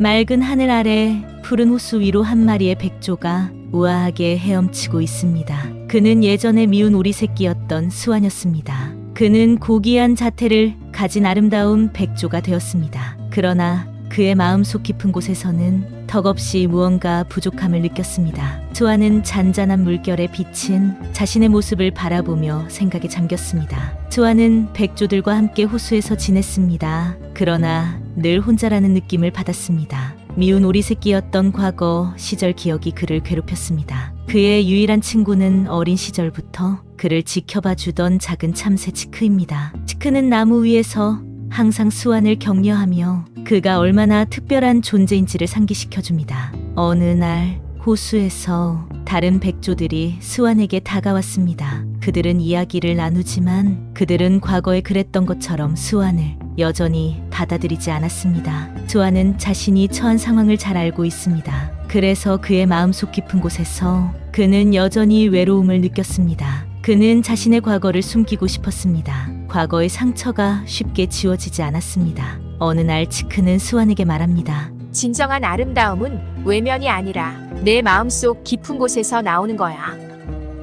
맑은 하늘 아래 푸른 호수 위로 한 마리의 백조가 우아하게 헤엄치고 있습니다. 그는 예전에 미운 오리 새끼였던 수완이었습니다. 그는 고귀한 자태를 가진 아름다운 백조가 되었습니다. 그러나 그의 마음속 깊은 곳에서는 턱없이 무언가 부족함을 느꼈습니다. 수완은 잔잔한 물결에 비친 자신의 모습을 바라보며 생각에 잠겼습니다. 수완은 백조들과 함께 호수에서 지냈습니다. 그러나 늘 혼자라는 느낌을 받았습니다. 미운 오리 새끼였던 과거 시절 기억이 그를 괴롭혔습니다. 그의 유일한 친구는 어린 시절부터 그를 지켜봐 주던 작은 참새 치크입니다. 치크는 나무 위에서 항상 수완을 격려하며 그가 얼마나 특별한 존재인지를 상기시켜줍니다. 어느 날 호수에서 다른 백조들이 수완에게 다가왔습니다. 그들은 이야기를 나누지만 그들은 과거에 그랬던 것처럼 수완을 여전히 받아들이지 않았습니다. 수완은 자신이 처한 상황을 잘 알고 있습니다. 그래서 그의 마음속 깊은 곳에서 그는 여전히 외로움을 느꼈습니다. 그는 자신의 과거를 숨기고 싶었습니다. 과거의 상처가 쉽게 지워지지 않았습니다. 어느 날 치크는 수완에게 말합니다. 진정한 아름다움은 외면이 아니라 내 마음속 깊은 곳에서 나오는 거야.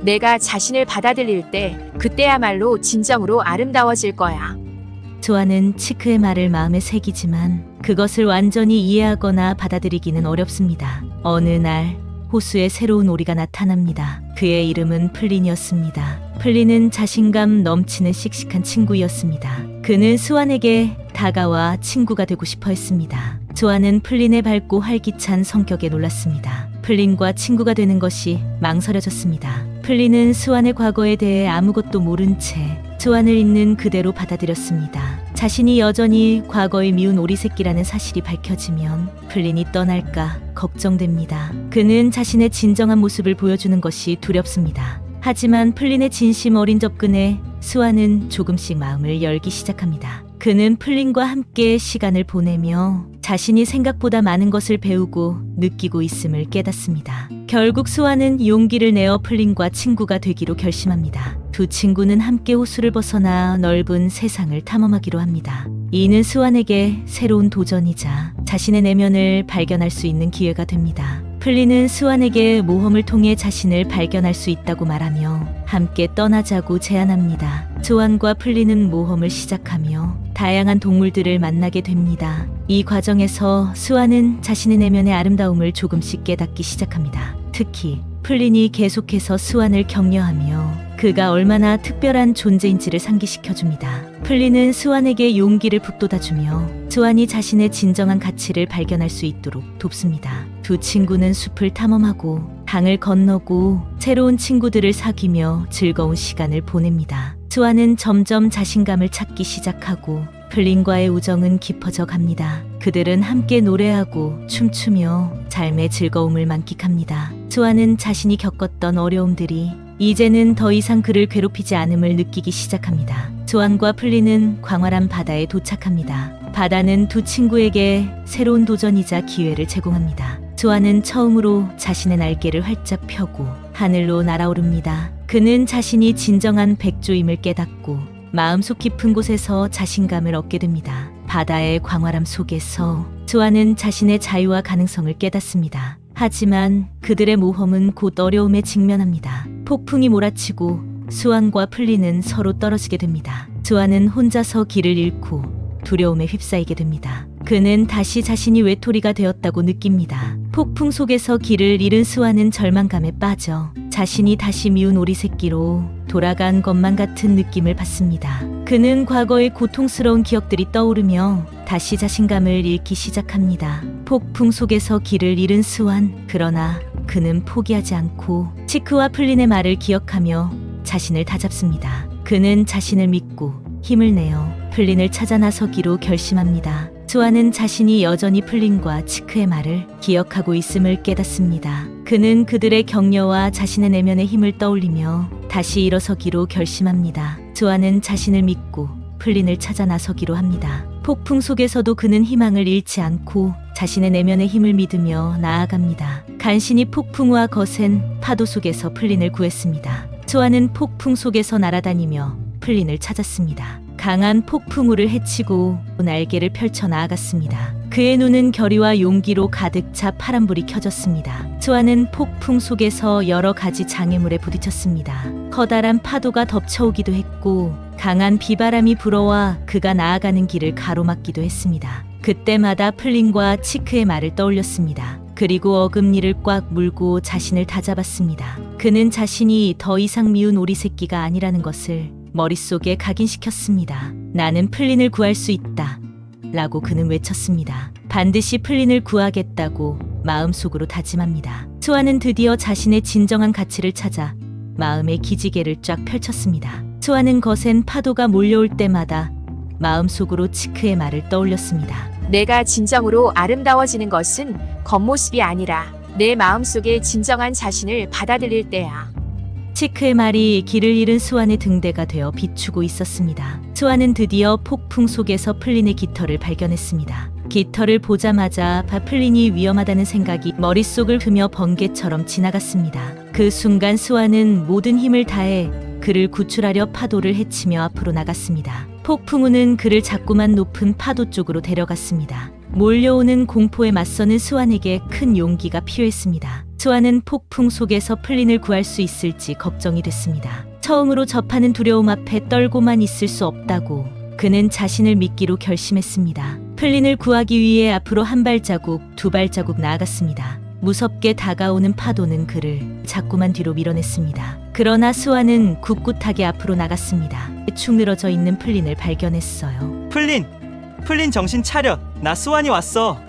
내가 자신을 받아들일 때 그때야말로 진정으로 아름다워질 거야. 수완은 치크의 말을 마음에 새기지만 그것을 완전히 이해하거나 받아들이기는 어렵습니다. 어느 날 호수에 새로운 오리가 나타납니다. 그의 이름은 플린이었습니다. 플린은 자신감 넘치는 씩씩한 친구였습니다. 그는 수완에게 다가와 친구가 되고 싶어 했습니다. 수완은 플린의 밝고 활기찬 성격에 놀랐습니다. 플린과 친구가 되는 것이 망설여졌습니다. 플린은 수완의 과거에 대해 아무것도 모른 채 수완을 있는 그대로 받아들였습니다. 자신이 여전히 과거의 미운 오리 새끼라는 사실이 밝혀지면 플린이 떠날까 걱정됩니다. 그는 자신의 진정한 모습을 보여주는 것이 두렵습니다. 하지만 플린의 진심 어린 접근에 수완은 조금씩 마음을 열기 시작합니다. 그는 플린과 함께 시간을 보내며 자신이 생각보다 많은 것을 배우고 느끼고 있음을 깨닫습니다. 결국 수완은 용기를 내어 플린과 친구가 되기로 결심합니다. 두 친구는 함께 호수를 벗어나 넓은 세상을 탐험하기로 합니다. 이는 수완에게 새로운 도전이자 자신의 내면을 발견할 수 있는 기회가 됩니다. 플린은 수완에게 모험을 통해 자신을 발견할 수 있다고 말하며 함께 떠나자고 제안합니다. 수완과 플린은 모험을 시작하며 다양한 동물들을 만나게 됩니다. 이 과정에서 수완은 자신의 내면의 아름다움을 조금씩 깨닫기 시작합니다. 특히 플린이 계속해서 수완을 격려하며 그가 얼마나 특별한 존재인지를 상기시켜줍니다. 플린은 수완에게 용기를 북돋아주며 수완이 자신의 진정한 가치를 발견할 수 있도록 돕습니다. 두 친구는 숲을 탐험하고 강을 건너고 새로운 친구들을 사귀며 즐거운 시간을 보냅니다. 수완은 점점 자신감을 찾기 시작하고 플린과의 우정은 깊어져 갑니다. 그들은 함께 노래하고 춤추며 삶의 즐거움을 만끽합니다. 수완은 자신이 겪었던 어려움들이 이제는 더 이상 그를 괴롭히지 않음을 느끼기 시작합니다. 수완과 플린은 광활한 바다에 도착합니다. 바다는 두 친구에게 새로운 도전이자 기회를 제공합니다. 수완은 처음으로 자신의 날개를 활짝 펴고 하늘로 날아오릅니다. 그는 자신이 진정한 백조임을 깨닫고 마음속 깊은 곳에서 자신감을 얻게 됩니다. 바다의 광활함 속에서 수완은 자신의 자유와 가능성을 깨닫습니다. 하지만 그들의 모험은 곧 어려움에 직면합니다. 폭풍이 몰아치고 수완과 플린은 서로 떨어지게 됩니다. 수완은 혼자서 길을 잃고 두려움에 휩싸이게 됩니다. 그는 다시 자신이 외톨이가 되었다고 느낍니다. 폭풍 속에서 길을 잃은 수완은 절망감에 빠져 자신이 다시 미운 오리 새끼로 돌아간 것만 같은 느낌을 받습니다. 그는 과거의 고통스러운 기억들이 떠오르며 다시 자신감을 잃기 시작합니다. 폭풍 속에서 길을 잃은 수완, 그러나 그는 포기하지 않고 치크와 플린의 말을 기억하며 자신을 다잡습니다. 그는 자신을 믿고 힘을 내어 플린을 찾아 나서기로 결심합니다. 수완은 자신이 여전히 플린과 치크의 말을 기억하고 있음을 깨닫습니다. 그는 그들의 격려와 자신의 내면의 힘을 떠올리며 다시 일어서기로 결심합니다. 수완은 자신을 믿고 플린을 찾아 나서기로 합니다. 폭풍 속에서도 그는 희망을 잃지 않고 자신의 내면의 힘을 믿으며 나아갑니다. 간신히 폭풍과 거센 파도 속에서 플린을 구했습니다. 수완은 폭풍 속에서 날아다니며 플린을 찾았습니다. 강한 폭풍우를 헤치고 날개를 펼쳐 나아갔습니다. 그의 눈은 결의와 용기로 가득 차 파란불이 켜졌습니다. 수아는 폭풍 속에서 여러 가지 장애물에 부딪혔습니다. 커다란 파도가 덮쳐오기도 했고 강한 비바람이 불어와 그가 나아가는 길을 가로막기도 했습니다. 그때마다 플린과 치크의 말을 떠올렸습니다. 그리고 어금니를 꽉 물고 자신을 다잡았습니다. 그는 자신이 더 이상 미운 오리 새끼가 아니라는 것을 머릿속에 각인시켰습니다. 나는 플린을 구할 수 있다. 라고 그는 외쳤습니다. 반드시 플린을 구하겠다고 마음속으로 다짐합니다. 수아는 드디어 자신의 진정한 가치를 찾아 마음의 기지개를 쫙 펼쳤습니다. 수아는 거센 파도가 몰려올 때마다 마음속으로 치크의 말을 떠올렸습니다. 내가 진정으로 아름다워지는 것은 겉모습이 아니라 내 마음속의 진정한 자신을 받아들일 때야. 치크의 말이 길을 잃은 수완의 등대가 되어 비추고 있었습니다. 수완은 드디어 폭풍 속에서 플린의 깃털을 발견했습니다. 깃털을 보자마자 플린이 위험하다는 생각이 머릿속을 흐며 번개처럼 지나갔습니다. 그 순간 수완은 모든 힘을 다해 그를 구출하려 파도를 헤치며 앞으로 나갔습니다. 폭풍우는 그를 자꾸만 높은 파도 쪽으로 데려갔습니다. 몰려오는 공포에 맞서는 수완에게 큰 용기가 필요했습니다. 수완은 폭풍 속에서 플린을 구할 수 있을지 걱정이 됐습니다. 처음으로 접하는 두려움 앞에 떨고만 있을 수 없다고 그는 자신을 믿기로 결심했습니다. 플린을 구하기 위해 앞으로 한 발자국, 두 발자국 나아갔습니다. 무섭게 다가오는 파도는 그를 자꾸만 뒤로 밀어냈습니다. 그러나 수완은 꿋꿋하게 앞으로 나갔습니다. 축 늘어져 있는 플린을 발견했어요. 플린 정신 차려. 나 수완이 왔어.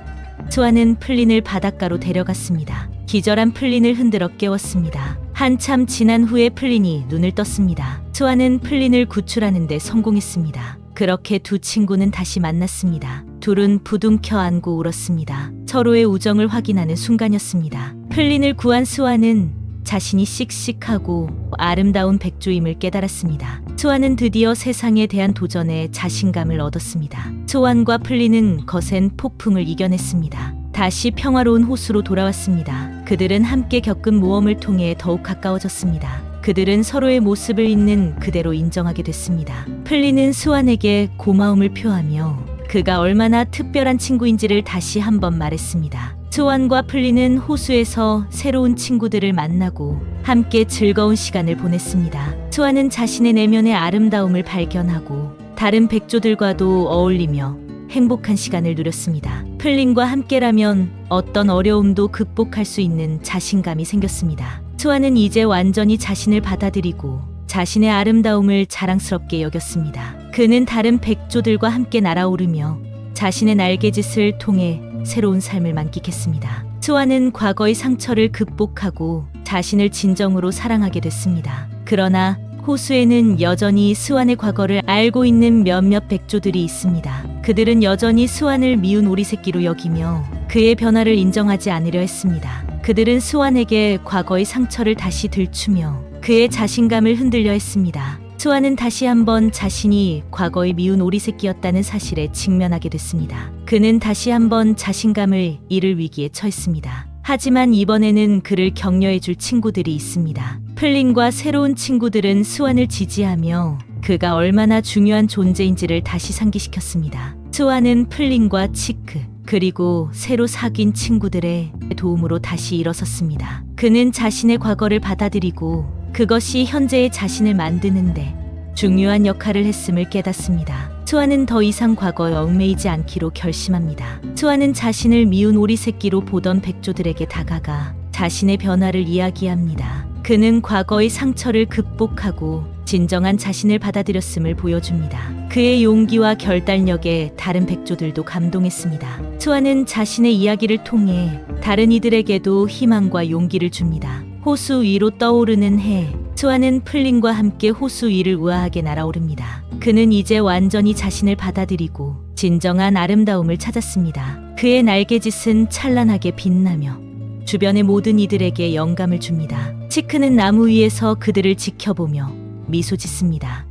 수완은 플린을 바닷가로 데려갔습니다. 기절한 플린을 흔들어 깨웠습니다. 한참 지난 후에 플린이 눈을 떴습니다. 수완은 플린을 구출하는 데 성공했습니다. 그렇게 두 친구는 다시 만났습니다. 둘은 부둥켜 안고 울었습니다. 서로의 우정을 확인하는 순간이었습니다. 플린을 구한 수완은 자신이 씩씩하고 아름다운 백조임을 깨달았습니다. 수완은 드디어 세상에 대한 도전에 자신감을 얻었습니다. 수완과 플린은 거센 폭풍을 이겨냈습니다. 다시 평화로운 호수로 돌아왔습니다. 그들은 함께 겪은 모험을 통해 더욱 가까워졌습니다. 그들은 서로의 모습을 있는 그대로 인정하게 됐습니다. 플린은 수완에게 고마움을 표하며 그가 얼마나 특별한 친구인지를 다시 한번 말했습니다. 수완과 플린은 호수에서 새로운 친구들을 만나고 함께 즐거운 시간을 보냈습니다. 수완은 자신의 내면의 아름다움을 발견하고 다른 백조들과도 어울리며 행복한 시간을 누렸습니다. 플린과 함께라면 어떤 어려움도 극복할 수 있는 자신감이 생겼습니다. 수완은 이제 완전히 자신을 받아들이고 자신의 아름다움을 자랑스럽게 여겼습니다. 그는 다른 백조들과 함께 날아오르며 자신의 날개짓을 통해 새로운 삶을 만끽했습니다. 수완은 과거의 상처를 극복하고 자신을 진정으로 사랑하게 됐습니다. 그러나 호수에는 여전히 수완의 과거를 알고 있는 몇몇 백조들이 있습니다. 그들은 여전히 수완을 미운 오리 새끼로 여기며 그의 변화를 인정하지 않으려 했습니다. 그들은 수완에게 과거의 상처를 다시 들추며 그의 자신감을 흔들려 했습니다. 수완은 다시 한번 자신이 과거의 미운 오리 새끼였다는 사실에 직면하게 됐습니다. 그는 다시 한번 자신감을 잃을 위기에 처했습니다. 하지만 이번에는 그를 격려해줄 친구들이 있습니다. 플린과 새로운 친구들은 수완을 지지하며 그가 얼마나 중요한 존재인지를 다시 상기시켰습니다. 수완은 플린과 치크 그리고 새로 사귄 친구들의 도움으로 다시 일어섰습니다. 그는 자신의 과거를 받아들이고 그것이 현재의 자신을 만드는데 중요한 역할을 했음을 깨닫습니다. 수완은 더 이상 과거에 얽매이지 않기로 결심합니다. 수완은 자신을 미운 오리 새끼로 보던 백조들에게 다가가 자신의 변화를 이야기합니다. 그는 과거의 상처를 극복하고 진정한 자신을 받아들였음을 보여줍니다. 그의 용기와 결단력에 다른 백조들도 감동했습니다. 수완은 자신의 이야기를 통해 다른 이들에게도 희망과 용기를 줍니다. 호수 위로 떠오르는 해, 수완은 플린과 함께 호수 위를 우아하게 날아오릅니다. 그는 이제 완전히 자신을 받아들이고 진정한 아름다움을 찾았습니다. 그의 날개짓은 찬란하게 빛나며 주변의 모든 이들에게 영감을 줍니다. 치크는 나무 위에서 그들을 지켜보며 미소 짓습니다.